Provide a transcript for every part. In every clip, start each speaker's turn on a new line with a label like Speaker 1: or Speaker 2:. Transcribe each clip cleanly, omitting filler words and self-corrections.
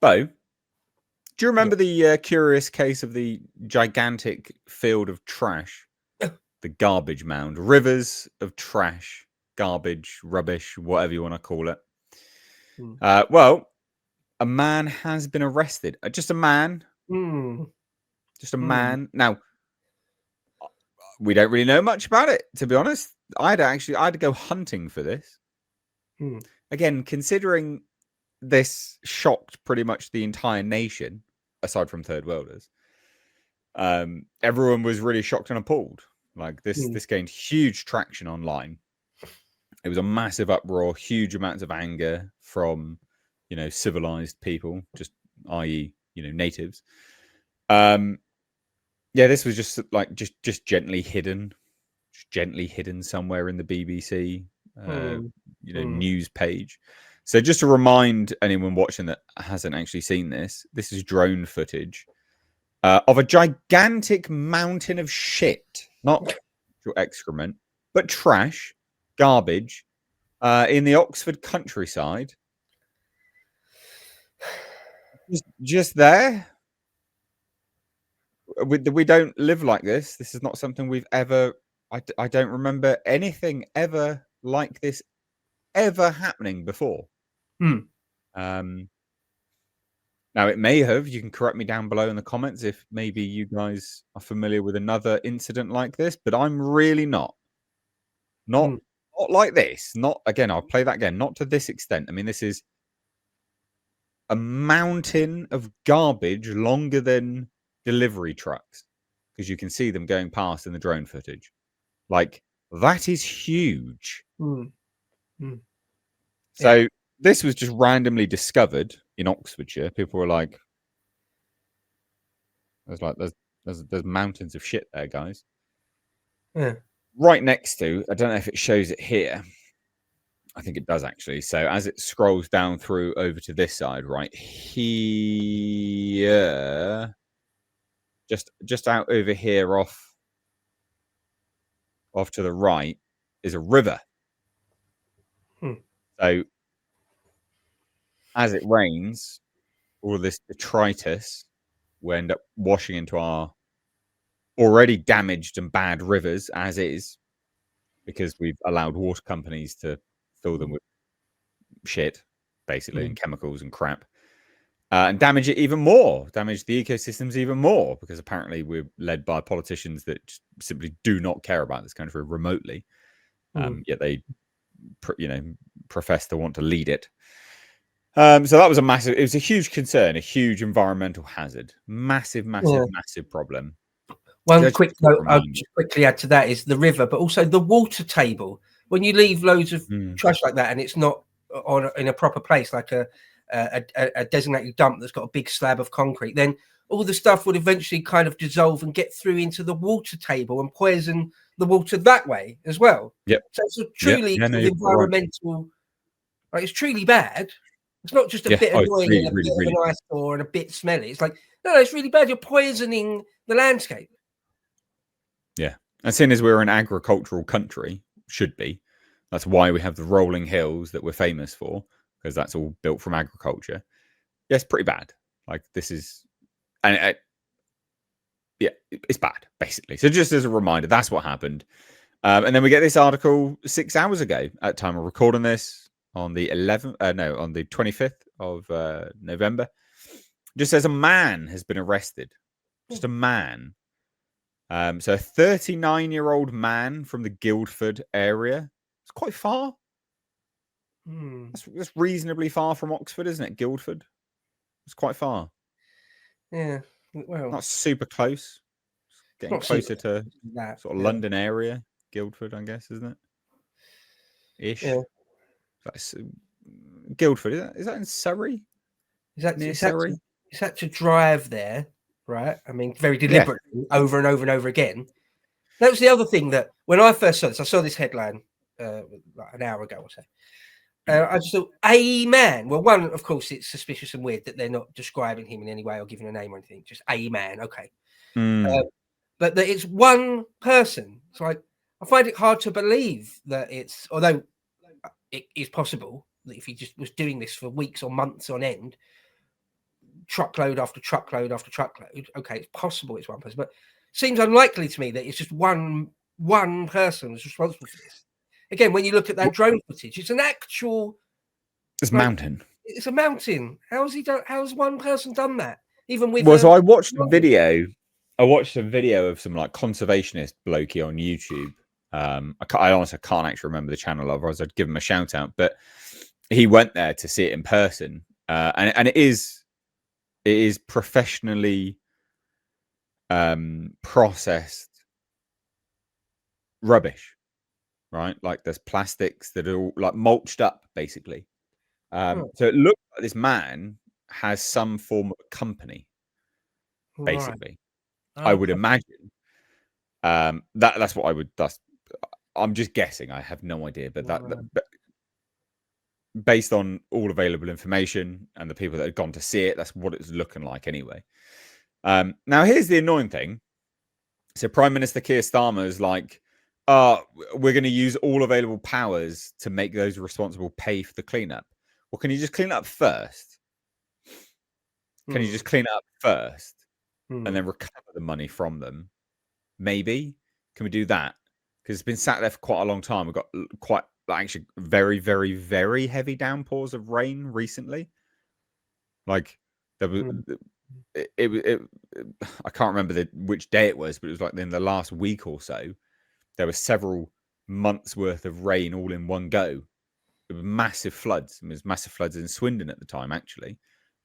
Speaker 1: Bo, do you remember the curious case of the gigantic field of trash, the garbage mound, rivers of trash, garbage, rubbish, whatever you want to call it? Well, a man has been arrested. Just a man. Just a man. Now, we don't really know much about it, to be honest. I had to go hunting for this. Again, considering this shocked pretty much the entire nation, aside from third worlders, everyone was really shocked and appalled. Like this gained huge traction online. It was a massive uproar, huge amounts of anger from, civilized people, just i.e., natives. This was just gently hidden somewhere in the BBC, news page. So just to remind anyone watching that hasn't actually seen this, this is drone footage of a gigantic mountain of shit, not your excrement, but trash, garbage, in the Oxford countryside. Just there. We don't live like this. This is not something we've ever. I don't remember anything ever like this ever happening before. Now it may have. You can correct me down below in the comments if maybe you guys are familiar with another incident like this, but I'm really not. Not like this. Not again. I'll play that again. Not to this extent. I mean, this is a mountain of garbage longer than delivery trucks, because you can see them going past in the drone footage. Like, that is huge. So this was just randomly discovered in Oxfordshire. People were like, there's mountains of shit there, guys. Right next to, I don't know if it shows it here. I think it does actually. So as it scrolls down through over to this side, right here, just out over here off to the right is a river. So as it rains, all this detritus will end up washing into our already damaged and bad rivers as is, because we've allowed water companies to fill them with shit, basically, and chemicals and crap, and damage it even more, damage the ecosystems even more, because apparently we're led by politicians that simply do not care about this country remotely, yet they profess to want to lead it. So that was it was a huge concern, a huge environmental hazard, massive problem.
Speaker 2: One quick note I'll just quickly add to that is the river, but also the water table. When you leave loads of trash like that and it's not in a proper place, like a designated dump that's got a big slab of concrete, then all the stuff would eventually kind of dissolve and get through into the water table and poison the water that way as well. So it's a truly environmental, it's truly bad. It's not just a bit annoying and a bit of an eyesore and a bit smelly. It's like, no, it's really bad. You're poisoning the landscape.
Speaker 1: Yeah. And seeing as we're an agricultural country, should be. That's why we have the rolling hills that we're famous for, because that's all built from agriculture. Yeah, it's pretty bad. Like, this is... And it's bad, basically. So just as a reminder, that's what happened. And then we get this article 6 hours ago at time of recording this on the 25th of November. Just says a man has been arrested. Just a man. So a 39-year-old man from the Guildford area. It's quite far. That's reasonably far from Oxford, isn't it? Guildford. It's quite far.
Speaker 2: Yeah. Well,
Speaker 1: not super close. It's getting closer to that, sort of London area. Guildford, I guess, isn't it? Ish. Yeah. That's Guildford. Is that in Surrey?
Speaker 2: Is that to drive there, right? I mean, very deliberately, over and over and over again. That was the other thing that when I first saw this, I saw this headline like an hour ago or so. I just thought, a man. Well, one, of course, it's suspicious and weird that they're not describing him in any way or giving a name or anything. Just a man, okay. But that it's one person. It's like, I find it hard to believe that it's, although it is possible that if he just was doing this for weeks or months on end, truckload after truckload after truckload. Okay, it's possible it's one person, but it seems unlikely to me that it's just one person who's responsible for this. Again, when you look at that drone footage, it's an actual
Speaker 1: mountain.
Speaker 2: It's a mountain. How's one person done that? Even with
Speaker 1: so I watched a video. I watched a video of some like conservationist blokey on YouTube. I honestly can't actually remember the channel, otherwise I'd give him a shout out. But he went there to see it in person, and it is professionally processed rubbish, right? Like there's plastics that are all like mulched up, basically. So it looks like this man has some form of a company, basically. Right. I would imagine. That's what I would. I'm just guessing. I have no idea, but but based on all available information and the people that had gone to see it, that's what it's looking like anyway. Now, here's the annoying thing. So Prime Minister Keir Starmer's like, we're going to use all available powers to make those responsible pay for the cleanup. Well, can you just clean it up first? Can you just clean it up first and then recover the money from them? Maybe. Can we do that? Because it's been sat there for quite a long time. We've got quite actually very, very, very heavy downpours of rain recently. Like there was, it I can't remember which day it was, but it was like in the last week or so. There were several months worth of rain all in one go. It was massive floods. It was massive floods in Swindon at the time, actually.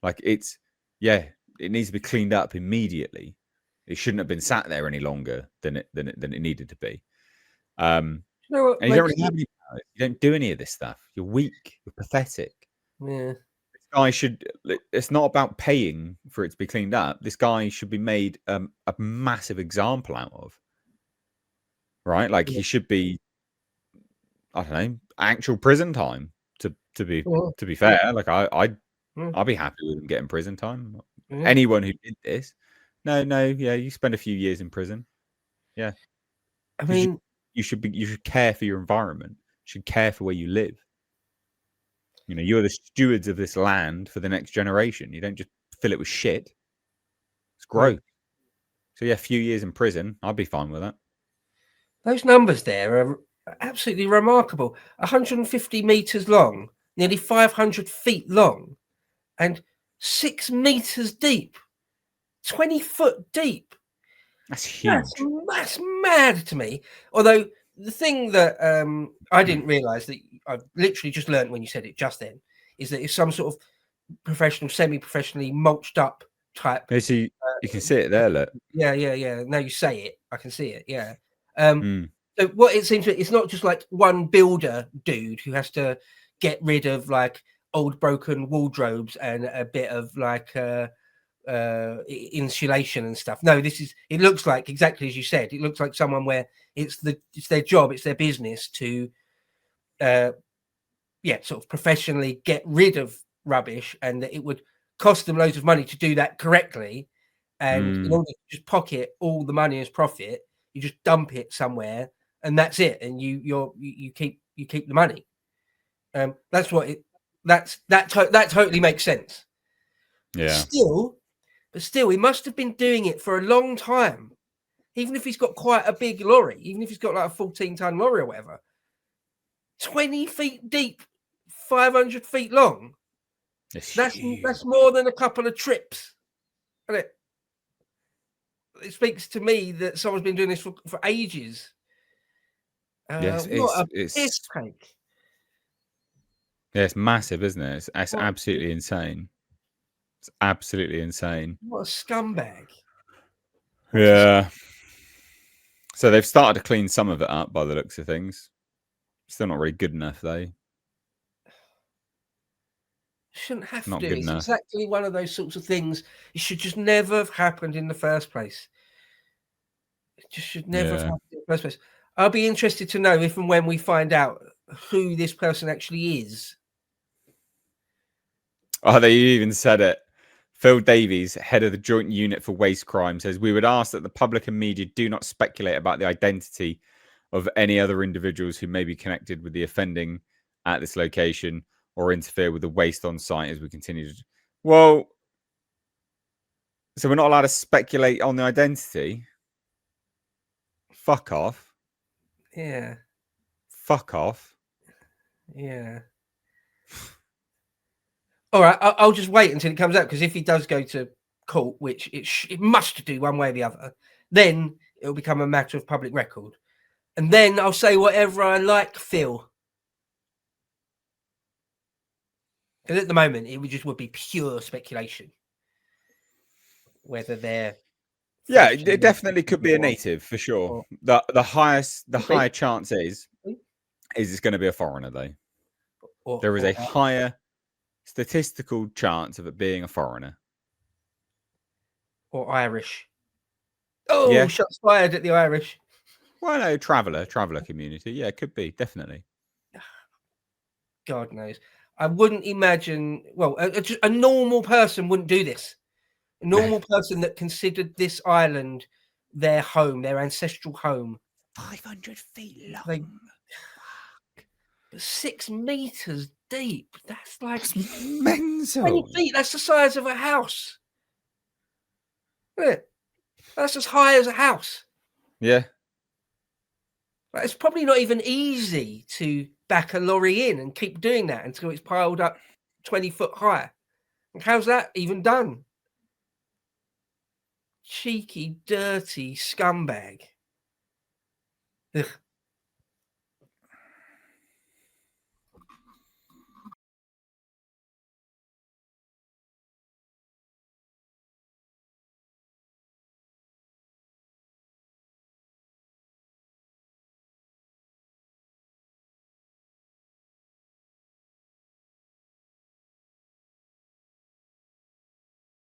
Speaker 1: Like it needs to be cleaned up immediately. It shouldn't have been sat there any longer than it needed to be. And you don't really have any powers. You don't do any of this stuff. You're weak. You're pathetic.
Speaker 2: Yeah.
Speaker 1: This guy should. It's not about paying for it to be cleaned up. This guy should be made a massive example out of. Right? Like he should be. I don't know, actual prison time. To be fair, like I'd be happy with him getting prison time. Anyone who did this, no, yeah, you spend a few years in prison. Yeah,
Speaker 2: I mean,
Speaker 1: you should care for your environment. You should care for where you live. You know, you're the stewards of this land for the next generation. You don't just fill it with shit. It's gross. So yeah, a few years in prison, I'd be fine with that.
Speaker 2: Those numbers there are absolutely remarkable. 150 meters long, nearly 500 feet long, and 6 meters deep, 20 foot deep.
Speaker 1: That's huge.
Speaker 2: That's mad to me. Although the thing that I didn't realize that I've literally just learned when you said it just then is that it's some sort of professional, semi-professionally mulched up type.
Speaker 1: Yeah, so you can see it there, look.
Speaker 2: Yeah. Now you say it, I can see it. Yeah. So what it seems it's not just like one builder dude who has to get rid of like old broken wardrobes and a bit of like insulation and stuff. No, it looks like exactly as you said. It looks like someone where it's their job, it's their business to sort of professionally get rid of rubbish, and that it would cost them loads of money to do that correctly. And in order to just pocket all the money as profit, you just dump it somewhere, and that's it. And you keep the money. That's what that totally makes sense.
Speaker 1: Yeah.
Speaker 2: But still, he must have been doing it for a long time. Even if he's got quite a big lorry, even if he's got like a 14-ton lorry or whatever, 20 feet deep, 500 feet long. That's more than a couple of trips. Isn't it? It speaks to me that someone's been doing this for ages.
Speaker 1: Yes,
Speaker 2: it's cake.
Speaker 1: Yeah, it's massive, isn't it? It's absolutely insane. It's absolutely insane.
Speaker 2: What a scumbag.
Speaker 1: Yeah. So they've started to clean some of it up by the looks of things. Still not really good enough, though.
Speaker 2: Shouldn't have to. It's exactly one of those sorts of things. It should just never have happened in the first place. It just should never have happened in the first place. I'll be interested to know if and when we find out who this person actually is.
Speaker 1: Oh, they even said it. Phil Davies, head of the Joint Unit for Waste Crime, says, "We would ask that the public and media do not speculate about the identity of any other individuals who may be connected with the offending at this location or interfere with the waste on site as we continue to..." Well, So we're not allowed to speculate on the identity. Fuck off.
Speaker 2: Yeah.
Speaker 1: Fuck off.
Speaker 2: Yeah. All right, I'll just wait until it comes out, because if he does go to court, which it must do one way or the other, then it'll become a matter of public record, and then I'll say whatever I like, Phil. Because at the moment, it would be pure speculation whether they're.
Speaker 1: Yeah, it definitely could be a native for sure. The higher chance is it's going to be a foreigner though. There is a higher statistical chance of it being a foreigner
Speaker 2: or Irish. Oh, yeah. Shots fired at the Irish.
Speaker 1: Well, no, traveller community. Yeah, it could be, definitely.
Speaker 2: God knows. I wouldn't imagine. Well, a normal person wouldn't do this. A normal person that considered this island their home, their ancestral home.
Speaker 1: 500 feet long.
Speaker 2: 6 meters deep. That's like
Speaker 1: mental.
Speaker 2: 20 feet. That's the size of a house. Isn't it? That's as high as a house.
Speaker 1: Yeah.
Speaker 2: Like, it's probably not even easy to back a lorry in and keep doing that until it's piled up 20 foot high. And how's that even done? Cheeky, dirty scumbag. Ugh.